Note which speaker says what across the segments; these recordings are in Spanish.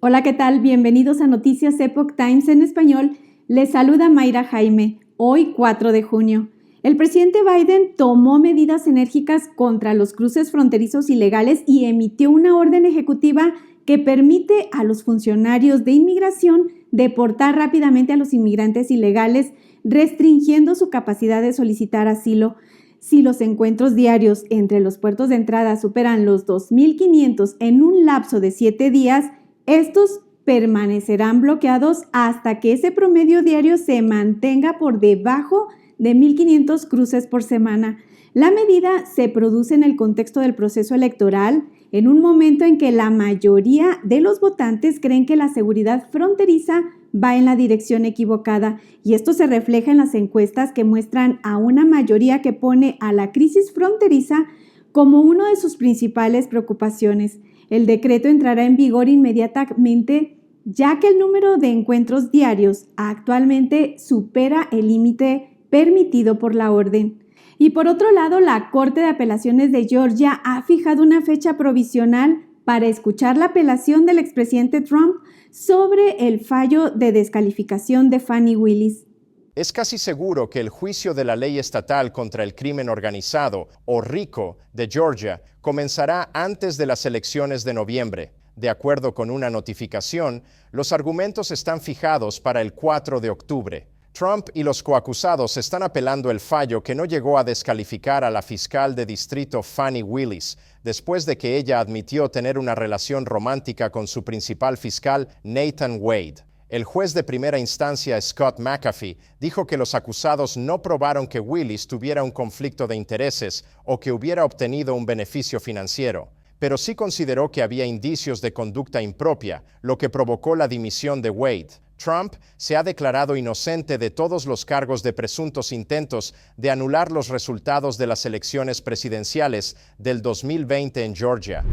Speaker 1: Hola, ¿qué tal? Bienvenidos a Noticias Epoch Times en español. Les saluda Mayra Jaime. Hoy, 4 de junio. El presidente Biden tomó medidas enérgicas contra los cruces fronterizos ilegales y emitió una orden ejecutiva que permite a los funcionarios de inmigración deportar rápidamente a los inmigrantes ilegales, restringiendo su capacidad de solicitar asilo. Si los encuentros diarios entre los puertos de entrada superan los 2.500 en un lapso de 7 días, estos permanecerán bloqueados hasta que ese promedio diario se mantenga por debajo de 1.500 cruces por semana. La medida se produce en el contexto del proceso electoral, en un momento en que la mayoría de los votantes creen que la seguridad fronteriza va en la dirección equivocada, y esto se refleja en las encuestas que muestran a una mayoría que pone a la crisis fronteriza como una de sus principales preocupaciones. El decreto entrará en vigor inmediatamente, ya que el número de encuentros diarios actualmente supera el límite permitido por la orden. Y por otro lado, la Corte de Apelaciones de Georgia ha fijado una fecha provisional para escuchar la apelación del expresidente Trump sobre el fallo de descalificación de Fani Willis.
Speaker 2: Es casi seguro que el juicio de la ley estatal contra el crimen organizado, o RICO, de Georgia, comenzará antes de las elecciones de noviembre. De acuerdo con una notificación, los argumentos están fijados para el 4 de octubre. Trump y los coacusados están apelando el fallo que no llegó a descalificar a la fiscal de distrito Fani Willis, después de que ella admitió tener una relación romántica con su principal fiscal, Nathan Wade. El juez de primera instancia, Scott McAfee, dijo que los acusados no probaron que Willis tuviera un conflicto de intereses o que hubiera obtenido un beneficio financiero, pero sí consideró que había indicios de conducta impropia, lo que provocó la dimisión de Wade. Trump se ha declarado inocente de todos los cargos de presuntos intentos de anular los resultados de las elecciones presidenciales del 2020 en Georgia.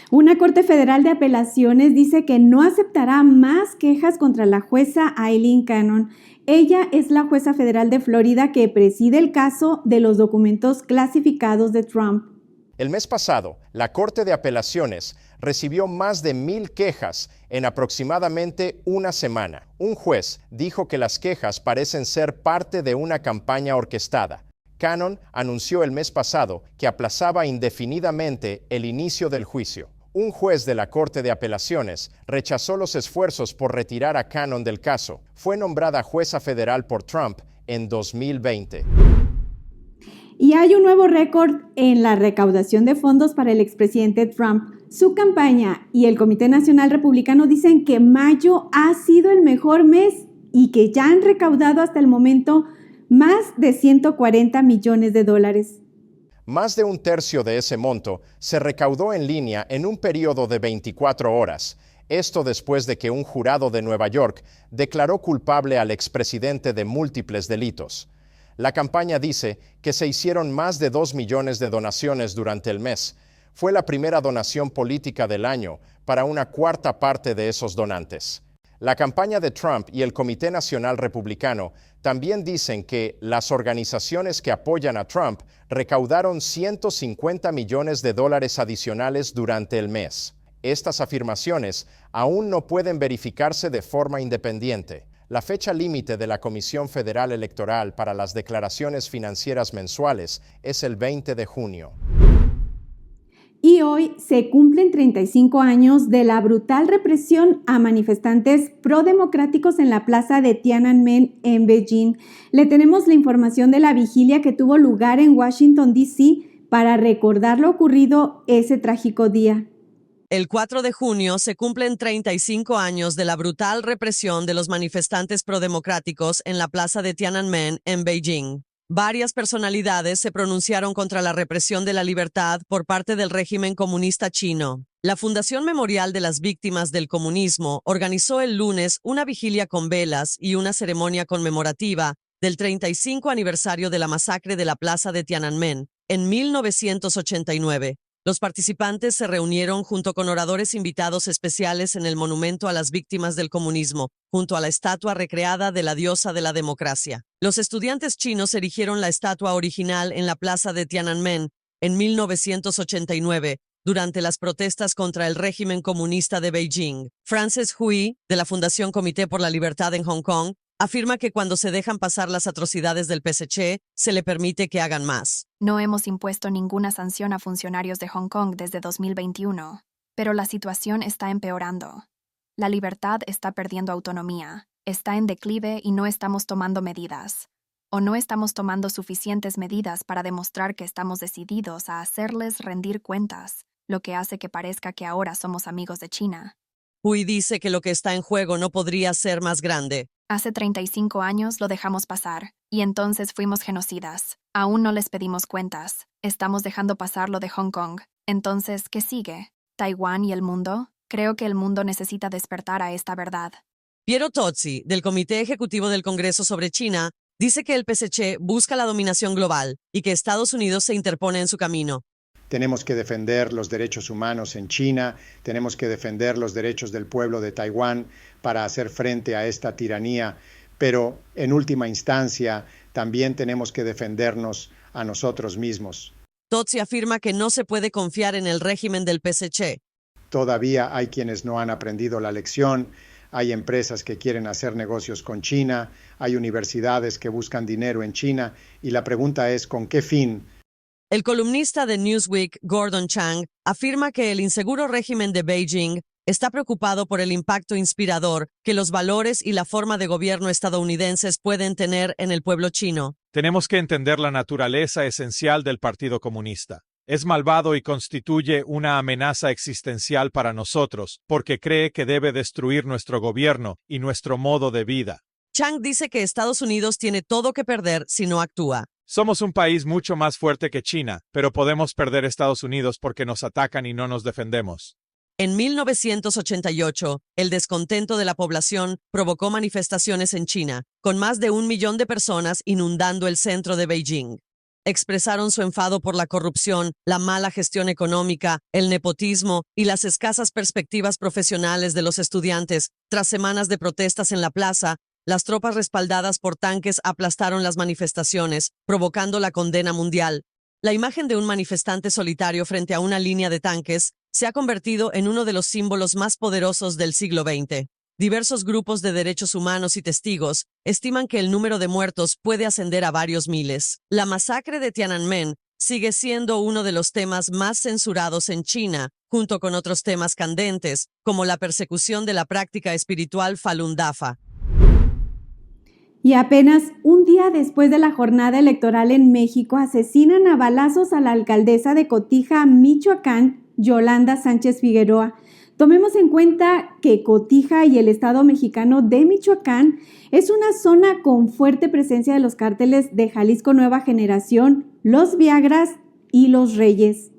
Speaker 1: Una Corte Federal de Apelaciones dice que no aceptará más quejas contra la jueza Aileen Cannon. Ella es la jueza federal de Florida que preside el caso de los documentos clasificados de Trump.
Speaker 2: El mes pasado, la Corte de Apelaciones recibió más de 1,000 quejas en aproximadamente una semana. Un juez dijo que las quejas parecen ser parte de una campaña orquestada. Cannon anunció el mes pasado que aplazaba indefinidamente el inicio del juicio. Un juez de la Corte de Apelaciones rechazó los esfuerzos por retirar a Cannon del caso. Fue nombrada jueza federal por Trump en 2020.
Speaker 1: Y hay un nuevo récord en la recaudación de fondos para el expresidente Trump. Su campaña y el Comité Nacional Republicano dicen que mayo ha sido el mejor mes y que ya han recaudado hasta el momento más de $140 millones.
Speaker 2: Más de un tercio de ese monto se recaudó en línea en un periodo de 24 horas. Esto después de que un jurado de Nueva York declaró culpable al expresidente de múltiples delitos. La campaña dice que se hicieron más de 2 millones de donaciones durante el mes. Fue la primera donación política del año para una cuarta parte de esos donantes. La campaña de Trump y el Comité Nacional Republicano también dicen que las organizaciones que apoyan a Trump recaudaron $150 millones adicionales durante el mes. Estas afirmaciones aún no pueden verificarse de forma independiente. La fecha límite de la Comisión Federal Electoral para las declaraciones financieras mensuales es el 20 de junio.
Speaker 1: Y hoy se cumplen 35 años de la brutal represión a manifestantes prodemocráticos en la plaza de Tiananmen en Beijing. Le tenemos la información de la vigilia que tuvo lugar en Washington, D.C. para recordar lo ocurrido ese trágico día.
Speaker 3: El 4 de junio se cumplen 35 años de la brutal represión de los manifestantes prodemocráticos en la plaza de Tiananmen en Beijing. Varias personalidades se pronunciaron contra la represión de la libertad por parte del régimen comunista chino. La Fundación Memorial de las Víctimas del Comunismo organizó el lunes una vigilia con velas y una ceremonia conmemorativa del 35 aniversario de la masacre de la plaza de Tiananmen en 1989. Los participantes se reunieron junto con oradores invitados especiales en el Monumento a las Víctimas del Comunismo, junto a la estatua recreada de la diosa de la democracia. Los estudiantes chinos erigieron la estatua original en la plaza de Tiananmen en 1989, durante las protestas contra el régimen comunista de Beijing. Frances Hui, de la Fundación Comité por la Libertad en Hong Kong, afirma que cuando se dejan pasar las atrocidades del PSC, se le permite que hagan más.
Speaker 4: No hemos impuesto ninguna sanción a funcionarios de Hong Kong desde 2021, pero la situación está empeorando. La libertad está perdiendo autonomía, está en declive y no estamos tomando medidas. O no estamos tomando suficientes medidas para demostrar que estamos decididos a hacerles rendir cuentas, lo que hace que parezca que ahora somos amigos de China.
Speaker 3: Hui dice que lo que está en juego no podría ser más grande.
Speaker 4: Hace 35 años lo dejamos pasar, y entonces fuimos genocidas. Aún no les pedimos cuentas. Estamos dejando pasar lo de Hong Kong. Entonces, ¿qué sigue? ¿Taiwán y el mundo? Creo que el mundo necesita despertar a esta verdad.
Speaker 3: Piero Tozzi, del Comité Ejecutivo del Congreso sobre China, dice que el PSC busca la dominación global y que Estados Unidos se interpone en su camino.
Speaker 5: Tenemos que defender los derechos humanos en China, tenemos que defender los derechos del pueblo de Taiwán para hacer frente a esta tiranía, pero en última instancia también tenemos que defendernos a nosotros mismos.
Speaker 3: Tozzi afirma que no se puede confiar en el régimen del PSC.
Speaker 5: Todavía hay quienes no han aprendido la lección, hay empresas que quieren hacer negocios con China, hay universidades que buscan dinero en China y la pregunta es ¿con qué fin?
Speaker 3: El columnista de Newsweek, Gordon Chang, afirma que el inseguro régimen de Beijing está preocupado por el impacto inspirador que los valores y la forma de gobierno estadounidenses pueden tener en el pueblo chino.
Speaker 6: Tenemos que entender la naturaleza esencial del Partido Comunista. Es malvado y constituye una amenaza existencial para nosotros, porque cree que debe destruir nuestro gobierno y nuestro modo de vida.
Speaker 3: Chang dice que Estados Unidos tiene todo que perder si no actúa.
Speaker 6: Somos un país mucho más fuerte que China, pero podemos perder Estados Unidos porque nos atacan y no nos defendemos.
Speaker 3: En 1988, el descontento de la población provocó manifestaciones en China, con más de 1 millón de personas inundando el centro de Beijing. Expresaron su enfado por la corrupción, la mala gestión económica, el nepotismo y las escasas perspectivas profesionales de los estudiantes. Tras semanas de protestas en la plaza, las tropas respaldadas por tanques aplastaron las manifestaciones, provocando la condena mundial. La imagen de un manifestante solitario frente a una línea de tanques se ha convertido en uno de los símbolos más poderosos del siglo XX. Diversos grupos de derechos humanos y testigos estiman que el número de muertos puede ascender a varios miles. La masacre de Tiananmen sigue siendo uno de los temas más censurados en China, junto con otros temas candentes, como la persecución de la práctica espiritual Falun Dafa.
Speaker 1: Y apenas un día después de la jornada electoral en México, asesinan a balazos a la alcaldesa de Cotija, Michoacán, Yolanda Sánchez Figueroa. Tomemos en cuenta que Cotija y el estado mexicano de Michoacán es una zona con fuerte presencia de los cárteles de Jalisco Nueva Generación, los Viagras y los Reyes.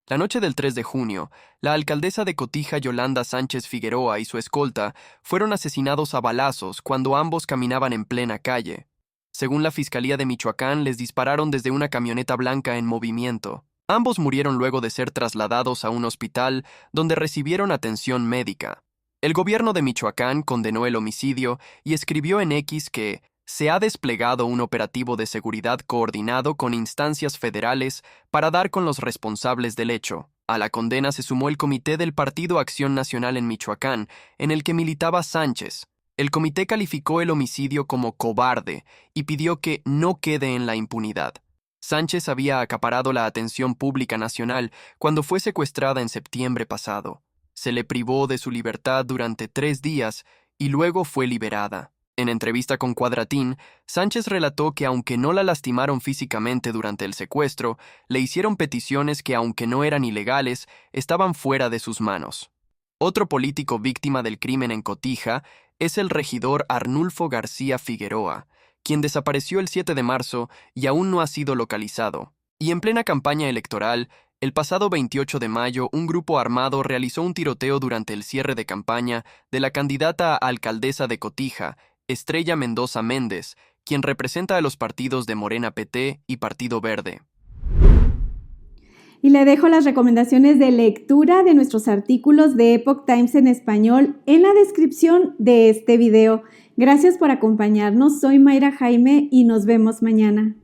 Speaker 7: La noche del 3 de junio, la alcaldesa de Cotija, Yolanda Sánchez Figueroa, y su escolta fueron asesinados a balazos cuando ambos caminaban en plena calle. Según la Fiscalía de Michoacán, les dispararon desde una camioneta blanca en movimiento. Ambos murieron luego de ser trasladados a un hospital donde recibieron atención médica. El gobierno de Michoacán condenó el homicidio y escribió en X que se ha desplegado un operativo de seguridad coordinado con instancias federales para dar con los responsables del hecho. A la condena se sumó el comité del Partido Acción Nacional en Michoacán, en el que militaba Sánchez. El comité calificó el homicidio como cobarde y pidió que no quede en la impunidad. Sánchez había acaparado la atención pública nacional cuando fue secuestrada en septiembre pasado. Se le privó de su libertad durante 3 días y luego fue liberada. En entrevista con Cuadratín, Sánchez relató que aunque no la lastimaron físicamente durante el secuestro, le hicieron peticiones que, aunque no eran ilegales, estaban fuera de sus manos. Otro político víctima del crimen en Cotija es el regidor Arnulfo García Figueroa, quien desapareció el 7 de marzo y aún no ha sido localizado. Y en plena campaña electoral, el pasado 28 de mayo, un grupo armado realizó un tiroteo durante el cierre de campaña de la candidata a alcaldesa de Cotija, Estrella Mendoza Méndez, quien representa a los partidos de Morena PT y Partido Verde.
Speaker 1: Y le dejo las recomendaciones de lectura de nuestros artículos de Epoch Times en español en la descripción de este video. Gracias por acompañarnos, soy Mayra Jaime y nos vemos mañana.